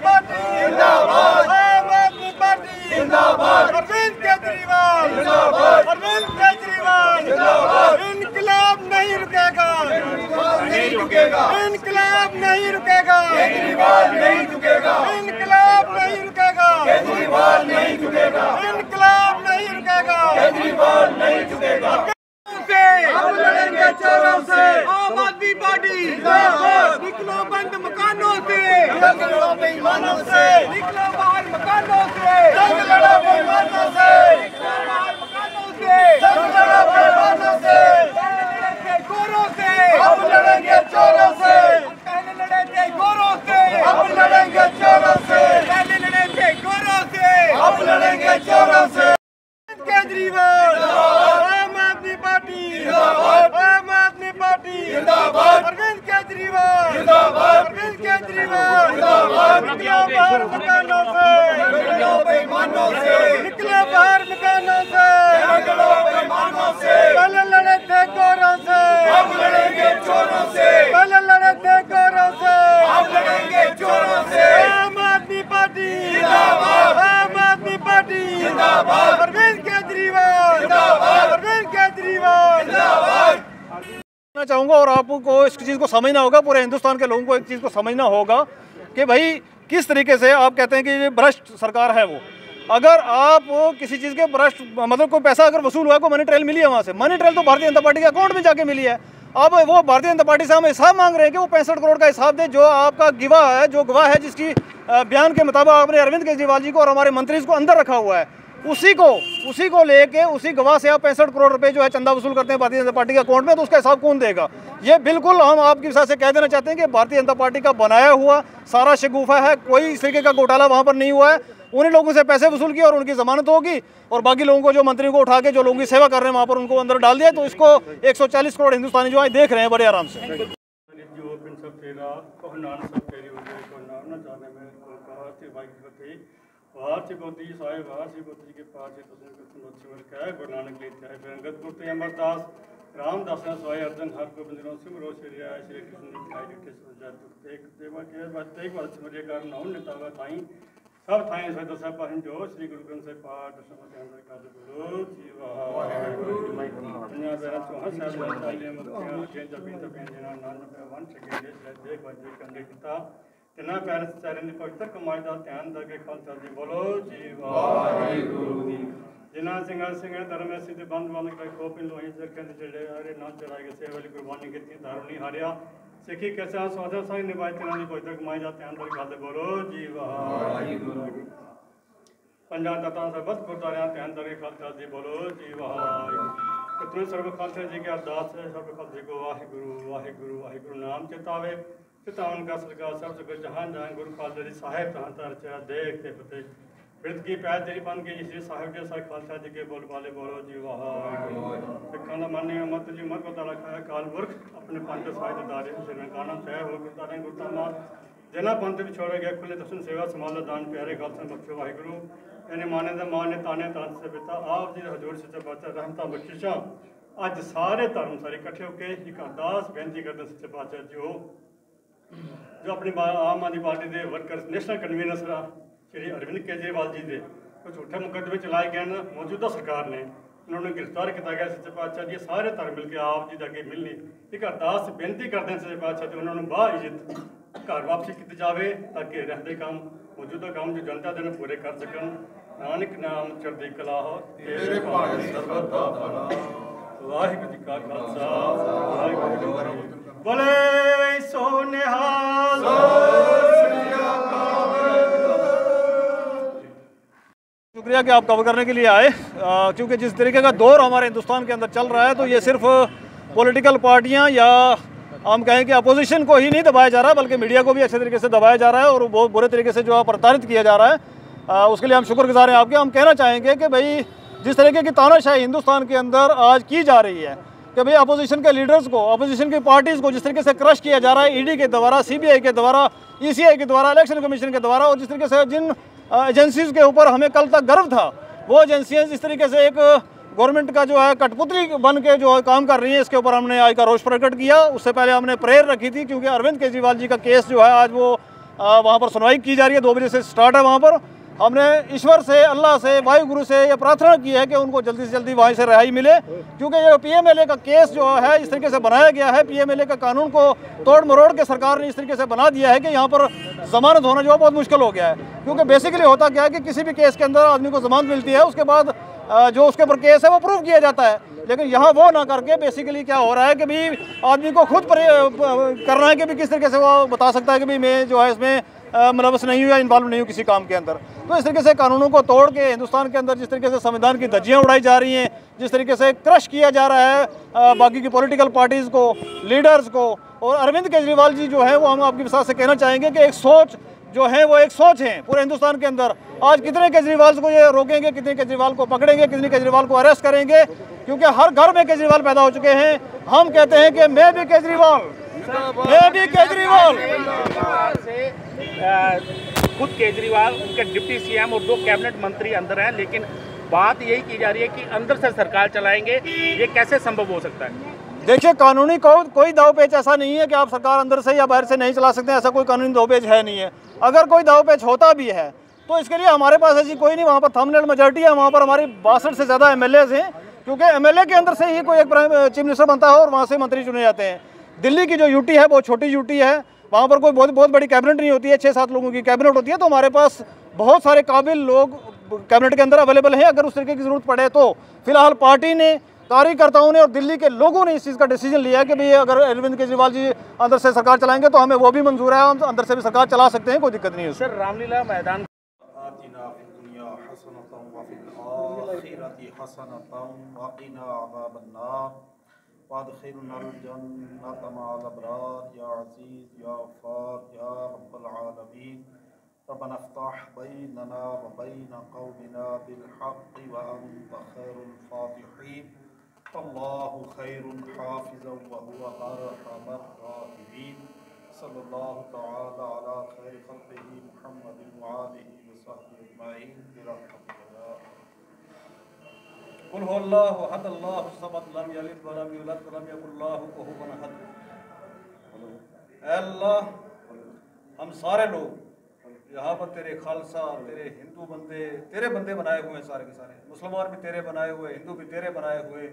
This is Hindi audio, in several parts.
पार्टी जिंदाबाद, आम आदमी पार्टी जिंदाबाद, अरविंद केजरीवाल जिंदाबाद, अरविंद केजरीवाल जिंदाबाद। इनकलाब नहीं रुकेगा, नहीं रुकेगा, इनकलाब नहीं रुकेगा, केजरीवाल नहीं रुकेगा, इनकलाब नहीं रुकेगा, केजरीवाल नहीं रुकेगा, इनकलाब नहीं रुकेगा, केजरीवाल नहीं रुकेगा। हम लड़ेंगे चोरों से, आम आदमी पार्टी जिंदाबाद। निकलो बंद मकानों से, जंग लड़ो बेईमानों से, निकलो बाहर मकानों से, जंग लड़ो बेईमानों से, निकलो बाहर मकानों से, जंग लड़ो बेईमानों से, लड़ेंगे गोरों से, हम लड़ेंगे चोरों से, पहले लड़े थे गोरों से, हम लड़ेंगे चोरों से, पहले लड़े थे गोरों से, हम लड़ेंगे चोरों से। केजरीवाल आम आदमी पार्टी जिंदाबाद, आम आदमी पार्टी जिंदाबाद, अरविंद केजरीवाल जिंदाबाद, अरविंद केजरीवाल जिंदाबाद। निकलो बाहर मकानों से, निकलो बेईमानों से, निकलो बाहर मकानों से, निकलो बेईमानों से। पहले लड़े थे गोरों से, हम लड़ेंगे चोरों से, पहले लड़े थे गोरों से, हम लड़ेंगे चोरों से। आम आदमी पार्टी जिंदाबाद, आम आदमी पार्टी जिंदाबाद, अरविंद केजरीवाल जिंदाबाद, अरविंद केजरीवाल जिंदाबाद। मैं चाहूँगा और आपको इस चीज़ को समझना होगा, पूरे हिंदुस्तान के लोगों को इस चीज़ को समझना होगा कि भाई किस तरीके से आप कहते हैं कि ये भ्रष्ट सरकार है। वो अगर आप किसी चीज़ के भ्रष्ट मतलब कोई पैसा अगर वसूल हुआ है, कोई मनी ट्रेल मिली है वहाँ से, मनी ट्रेल तो भारतीय जनता पार्टी के अकाउंट में जाके मिली है। अब वो भारतीय जनता पार्टी से हम हिसाब मांग रहे हैं कि वो 65 करोड़ का हिसाब दे, जो आपका गवाह है, जो गवाह है जिसकी बयान के मुताबिक आपने अरविंद केजरीवाल जी को और हमारे मंत्री को अंदर रखा हुआ है, उसी को लेके उसी गवाह से आप 65 करोड़ रुपए जो है चंदा वसूल करते हैं भारतीय जनता पार्टी के अकाउंट में, तो उसका हिसाब कौन देगा? ये बिल्कुल हम आपकी हिसाब से कह देना चाहते हैं कि भारतीय जनता पार्टी का बनाया हुआ सारा शगुफा है, कोई इस तरीके का घोटाला वहाँ पर नहीं हुआ है। उन्हीं लोगों से पैसे वसूल किए और उनकी जमानत होगी, और बाकी लोगों को जो मंत्री को उठा के जो लोगों की सेवा कर रहे हैं वहाँ पर उनको अंदर डाल दिया। तो इसको 140 करोड़ हिंदुस्तानी जो है देख रहे हैं बड़े आराम से। वार्षि गोती साहिब वार्षि गोती के पास गुरु नानक ली चाहे बेरंगत गुरते अमरदास रामदास स्वाय अर्जन हर गोबिंद सिमरो श्री आय श्री कृष्ण खाई डिठे सुरजा एक देवा के तेग वर्ष सूर्य का नाम नेतावा थाई सब थाई से दस पाहिन जो श्री गुरु ग्रंथ साहिब पाठ समझ अंदर का गुरु जीवा वाहिगुरु दुनिया बेरा चौहा साल चाले मुक्तियां के जबीन तबीन जना नानक वन सके देख वजे कंडे किता तिना प्यारे चरण पवित्र कमाई का ध्यान दरके खालसा जी बोलो जी वाहिगुरु। जिना सिंगा सिंगा धर्म सिद्ध बंद बंद कर खोपिन लोही जरके चढ़े हरे नाम चढ़ाए के सेवली कुर्बानी की थी धारुनी हारिया सिखी कैसा स्वादा साई निभाई तिना पवित्र कमाई का ध्यान दरके खालसा बोलो जी वाहिगुरु। पंजा तथा सर्वत गुरुद्वारा ध्यान दरके खालसा जी बोलो जी वाहिगुरु। कितने सर्व खालसा जी के अरदास है, सर्व खालसा को वाहिगुरु वाहिगुरु वाहिगुरु नाम चितावे चितावन का सरकार सब जगह जहान जहान गुरु खालसा जी साहेब तहां तरचा देख के फतेह बिरद की पैर तेरी बन के जिस साहेब के साथ खालसा जी के बोल वाले बोलो जी वाहिगुरु। सिखाना मान्य मत जी मत बता रखा है काल पुरख अपने पंच साहिब दारे से नकाना तय हो गुरतारे गुरतामा जना पंथ बिछोड़े गए खुले दर्शन सेवा संभाल दान प्यारे खालसा बख्शो वाहिगुरु। यानी माने दा माने ताने तान से पिता आप जी हजूर सच्चा पातशाह रहमता बख्शिशा अज सारे धर्म सारे इकट्ठे होकर एक अरदास बेनती करते सच्चे पातशाह जी जो अपनी आम आदमी पार्टी के worker national convener Shri Arvind Kejriwal ji के कुछ झूठे मुकदमे चलाए गए हैं मौजूदा सरकार ने, उन्होंने गिरफ्तार किया गया सच्चे पातशाह जी सारे धर्म मिलकर आप जी अगे मिलनी एक अरदास बेनती करते हैं सच्चे पातशाह जी उन्होंने बाइज्जत घर वापसी की जाए ताकि रहते काम मौजूदा काम जो जनता दिन पूरे कर सकन। नानक नाम चढ़ती कला हो वाहिगुरू जी का खालसा वाहिगुरू जी की फतेह। बोले सो निहाल शुक्रिया कि आप कवर करने के लिए आए, क्योंकि जिस तरीके का दौर हमारे हिंदुस्तान के अंदर चल रहा है तो ये सिर्फ पॉलिटिकल पार्टियां या हम कहें कि अपोजिशन को ही नहीं दबाया जा रहा बल्कि मीडिया को भी अच्छे तरीके से दबाया जा रहा है और बहुत बुरे तरीके से जो है प्रताड़ित किया जा रहा है। उसके लिए हम शुक्रगुजार हैं आपके। हम कहना चाहेंगे कि भाई जिस तरीके की तानाशाही हिंदुस्तान के अंदर आज की जा रही है कि भाई अपोजिशन के लीडर्स को, अपोजिशन की पार्टीज़ को जिस तरीके से क्रश किया जा रहा है ईडी के द्वारा, सीबीआई के द्वारा, ईसीआई के द्वारा, इलेक्शन कमीशन के द्वारा, और जिस तरीके से जिन एजेंसीज़ के ऊपर हमें कल तक गर्व था वो एजेंसियाँ जिस तरीके से एक गवर्नमेंट का जो है कठपुतली बन के जो है काम कर रही है, इसके ऊपर हमने आज का रोष प्रकट किया। उससे पहले हमने प्रेयर रखी थी क्योंकि अरविंद केजरीवाल जी का केस जो है आज वो वहाँ पर सुनवाई की जा रही है। 2 बजे से स्टार्ट है। वहाँ पर हमने ईश्वर से, अल्लाह से, वायु गुरु से ये प्रार्थना की है कि उनको जल्दी से जल्दी वहाँ से रिहाई मिले, क्योंकि ये PMLA का केस जो है इस तरीके से बनाया गया है, PMLA का कानून को तोड़ मरोड़ के सरकार ने इस तरीके से बना दिया है कि यहाँ पर जमानत होना जो है बहुत मुश्किल हो गया है। क्योंकि बेसिकली होता क्या है कि किसी भी केस के अंदर आदमी को जमानत मिलती है, उसके बाद जो उसके ऊपर केस है वो प्रूव किया जाता है, लेकिन यहाँ वो ना करके बेसिकली क्या हो रहा है कि भाई आदमी को खुद करना है कि भाई किस तरीके से वो बता सकता है कि भाई मैं जो है इसमें मुलव्वस नहीं हूँ या इन्वॉल्व नहीं हूँ किसी काम के अंदर। तो इस तरीके से कानूनों को तोड़ के हिंदुस्तान के अंदर जिस तरीके से संविधान की धज्जियाँ उड़ाई जा रही हैं, जिस तरीके से क्रश किया जा रहा है बाकी की पॉलिटिकल पार्टीज़ को, लीडर्स को, और अरविंद केजरीवाल जी जो है वो हम आपकी विसार से कहना चाहेंगे कि एक सोच जो है वो एक सोच है पूरे हिंदुस्तान के अंदर। आज कितने केजरीवाल को ये रोकेंगे, कितने केजरीवाल को पकड़ेंगे, कितने केजरीवाल को अरेस्ट करेंगे, क्योंकि हर घर में केजरीवाल पैदा हो चुके हैं। हम कहते हैं कि मैं भी केजरीवाल, मैं भी केजरीवाल। खुद केजरीवाल, उनके डिप्टी CM और 2 कैबिनेट मंत्री अंदर हैं, लेकिन बात यही की जा रही है कि अंदर से सरकार चलाएंगे। ये कैसे संभव हो सकता है? देखिए, कानूनी कोई दावपेच ऐसा नहीं है कि आप सरकार अंदर से या बाहर से नहीं चला सकते, ऐसा कोई कानूनी दावपेच है नहीं है। अगर कोई दावपेच होता भी है तो इसके लिए हमारे पास ऐसी कोई नहीं, वहाँ पर थंबनेल मेजॉरिटी है, वहाँ पर हमारी 62 से ज़्यादा MLAs हैं, क्योंकि MLA के अंदर से ही कोई एक चीफ मिनिस्टर बनता है और वहाँ से मंत्री चुने जाते हैं। दिल्ली की जो UT है वो छोटी UT है, वहाँ पर कोई बहुत बड़ी कैबिनेट नहीं होती है, 6-7 लोगों की कैबिनेट होती है। तो हमारे पास बहुत सारे काबिल लोग कैबिनेट के अंदर अवेलेबल हैं अगर उस तरीके की ज़रूरत पड़े तो। फिलहाल पार्टी ने, कार्यकर्ताओं ने और दिल्ली के लोगों ने इस चीज़ का डिसीजन लिया है कि भाई अगर अरविंद केजरीवाल जी अंदर से सरकार चलाएंगे तो हमें वो भी मंजूर है, हम अंदर से भी सरकार चला सकते हैं, कोई दिक्कत नहीं है। सर, रामलीला मैदान रब्बना इफ्ताह बैनना व बैन कौमिना बिल हक़्क़ि व अंत खैरुल फातिहीन अल्लाहु खैरुन हाफ़िज़न व हुवा अरहमुर राहिमीन सल्लल्लाहु तआला अला खैरि ख़ल्क़िही मुहम्मदिन व आलिहि व सहबिहि अजमईन बिरहमतिका। कुल हुवल्लाहु अहद अल्लाहु समद लम यलिद व लम यूलद व लम यकुल लहु कुफुवन अहद। अल्लाह, हम सारे लोग यहाँ पर तेरे खालसा, तेरे हिंदू बंदे, तेरे बंदे बनाए हुए हैं, सारे के सारे मुसलमान भी तेरे बनाए हुए, हिंदू भी तेरे बनाए हुए।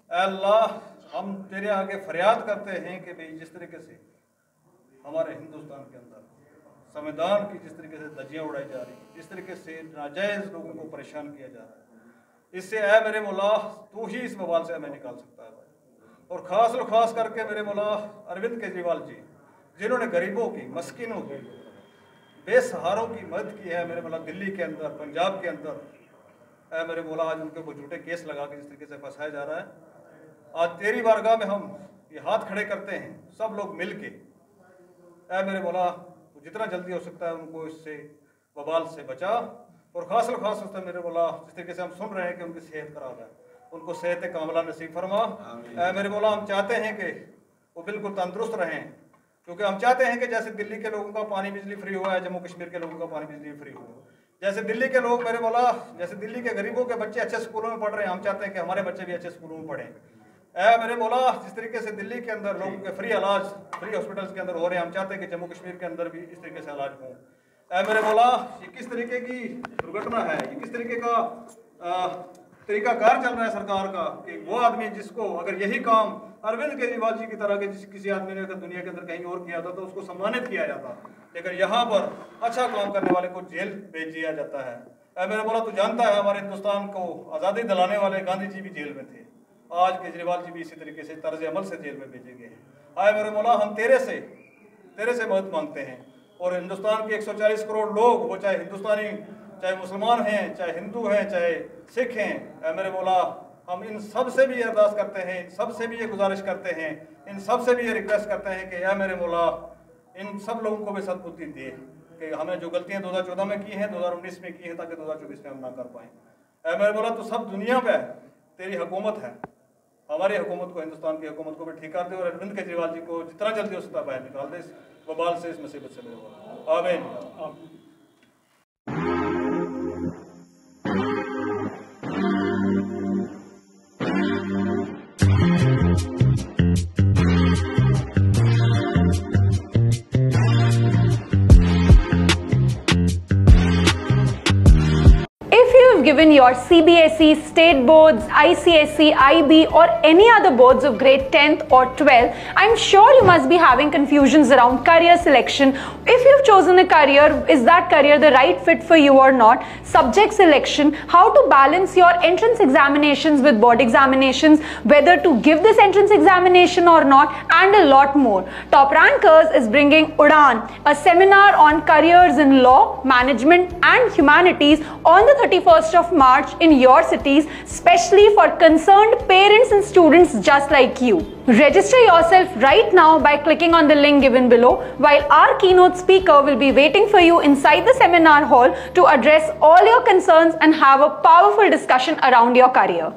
अल्लाह, हम तेरे आगे फरियाद करते हैं कि भाई जिस तरीके से हमारे हिंदुस्तान के अंदर संविधान की जिस तरीके से धज्जियाँ उड़ाई जा रही है, जिस तरीके से नाजायज़ लोगों को परेशान किया जा रहा है, इससे ऐ मेरे मौला तू ही इस बवाल से हमें निकाल सकता है। और ख़ास करके मेरे मौला अरविंद केजरीवाल जी, जिन्होंने गरीबों की, मस्किनों की, बेसहारों की मदद की है मेरे मौला दिल्ली के अंदर, पंजाब के अंदर, ऐ मेरे मौला आज उनके ऊपर झूठे केस लगा के जिस तरीके से फंसाया जा रहा है, आज तेरी बारगाह में हम ये हाथ खड़े करते हैं सब लोग मिल के। ऐ मेरे मौला तो जितना जल्दी हो सकता है उनको इससे वबाल से बचा, और ख़ास होता है मेरे मौला जिस तरीके से हम सुन रहे हैं कि उनकी सेहत खराब है, उनको सेहत कामला नसीब फरमा। ऐ मेरे मौला हम चाहते हैं कि वो बिल्कुल तंदुरुस्त रहें, क्योंकि हम चाहते हैं कि जैसे दिल्ली के लोगों का पानी बिजली फ्री हुआ है, जम्मू कश्मीर के लोगों का पानी बिजली फ्री हो, जैसे दिल्ली के लोग मेरे मौला, जैसे दिल्ली के गरीबों के बच्चे अच्छे स्कूलों में पढ़ रहे हैं, हम चाहते हैं कि हमारे बच्चे भी अच्छे स्कूलों में पढ़ें। ऐ मेरे मौला, जिस तरीके से दिल्ली के अंदर लोगों के फ्री इलाज, फ्री हॉस्पिटल्स के अंदर हो रहे हैं, हम चाहते हैं कि जम्मू कश्मीर के अंदर भी इस तरीके से इलाज हो। ऐ मेरे मौला, ये किस तरीके की दुर्घटना है, ये किस तरीके का तरीकाकार चल रहा है सरकार का कि वो आदमी जिसको अगर यही काम अरविंद केजरीवाल जी की तरह के किसी आदमी ने अगर दुनिया के अंदर कहीं और किया था तो उसको सम्मानित किया जाता, लेकिन यहाँ पर अच्छा काम करने वाले को जेल भेज दिया जाता है। ऐ मेरे मौला, तू जानता है हमारे हिंदुस्तान को आज़ादी दिलाने वाले गांधी जी भी जेल में थे, आज केजरीवाल जी भी इसी तरीके से तर्ज अमल से जेल में भेजे गए हैं। आए मेरे मौला, हम तेरे से मदद मांगते हैं, और हिंदुस्तान के 140 करोड़ लोग, वो चाहे हिंदुस्तानी, चाहे मुसलमान हैं, चाहे हिंदू हैं, चाहे सिख हैं, ऐ मेरे मौला हम इन सब से भी ये अरदास करते हैं, इन सब से भी ये गुजारिश करते हैं, इन सब से भी ये रिक्वेस्ट करते हैं कि ऐ मेरे मौला इन सब लोगों को भी सद्बुद्धि दे कि हमें जो गलतियाँ 2014 में की हैं 2019 में की हैं, ताकि 2024 में हम ना कर पाएँ। ऐ मेरे मौला, तो सब दुनिया पे तेरी हुकूमत है, हमारी हुकूमत को, हिंदुस्तान की हुकूमत को भी ठीक कर दे, और अरविंद केजरीवाल जी को जितना जल्दी हो सकता है बाहर निकाल दे इस वबाल से, इस मुसीबत से मेरे मौला। आमीन। given your CBSE, state boards, ICSE, IB or any other boards of grade 10th or 12th, I'm sure you must be having confusions around career selection. If you've chosen a career, is that career the right fit for you or not? Subject selection, how to balance your entrance examinations with board examinations, whether to give this entrance examination or not, and a lot more. Top Rankers is bringing Udaan, a seminar on careers in law, management and humanities on the 31st of March in your cities, especially for concerned parents and students just like you. Register yourself right now by clicking on the link given below, while our keynote speaker will be waiting for you inside the seminar hall to address all your concerns and have a powerful discussion around your career.